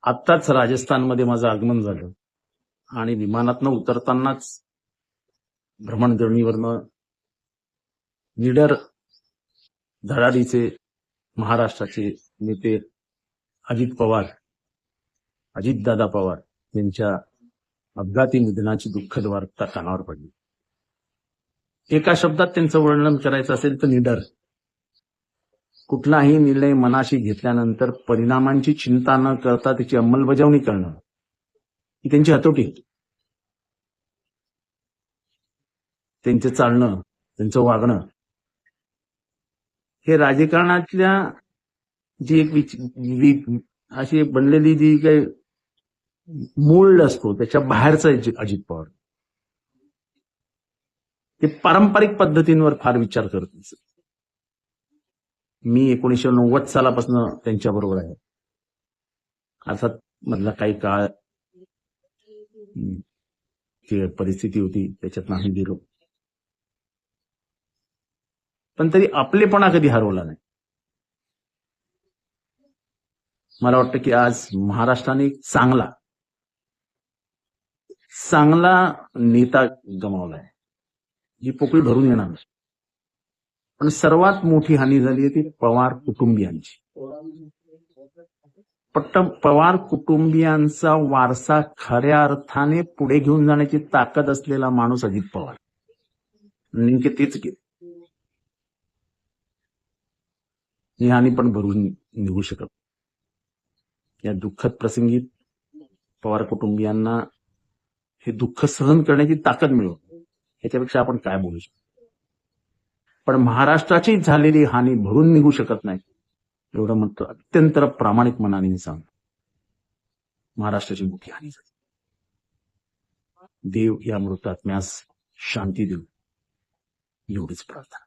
आत्ताच राजस्थानमध्ये माझं आगमन झालं आणि विमानातनं उतरतानाच भ्रमणध्वनीवरनं निडर धडाडीचे महाराष्ट्राचे नेते अजितदादा पवार यांच्या अपघाती निधनाची दुःखद वार्ता कानावर पडली. एका शब्दात त्यांचं वर्णन करायचं असेल तर निडर. कुठलाही निर्णय मनाशी घेतल्यानंतर परिणामांची चिंता न करता त्याची अंमलबजावणी करणं ही त्यांची हातोटी. त्यांचं चालणं, त्यांचं वागणं हे राजकारणातल्या जी एक अशी बनलेली जी काही मूळ असतो त्याच्या बाहेरचं अजित पवार. ते पारंपरिक पद्धतींवर फार विचार करत नसत. मी 1990 सालापासून त्यांच्याबरोबर आहे. अर्थात मधला काही काळ परिस्थिती होती त्याच्यात नाही गेलो, पण तरी आपलेपणा कधी हरवला नाही. मला वाटतं की आज महाराष्ट्राने चांगला नेता गमावलाय, जी पोकळी भरून येणार नाही. पण सर्वात मोठी हानी झाली ती पवार कुटुंबियांची. पवार कुटुंबियांचा वारसा खऱ्या अर्थाने पुढे घेऊन जाण्याची ताकद असलेला माणूस अजित पवार. नेमके तेच केले. ही हानी पण भरून निघू शकत. या दुःखद प्रसंगी पवार कुटुंबियांना हे दुःख सहन करण्याची ताकद मिळो, याच्यापेक्षा आपण काय बोलू शकतो. पण महाराष्ट्राची झालेली हानी भरून निघू शकत नाही एवढं म्हणतो अत्यंत प्रामाणिक मनाने सांगतो. महाराष्ट्राची मोठी हानी झाली. देव या मृतात्म्यास शांती देऊ एवढीच प्रार्थना.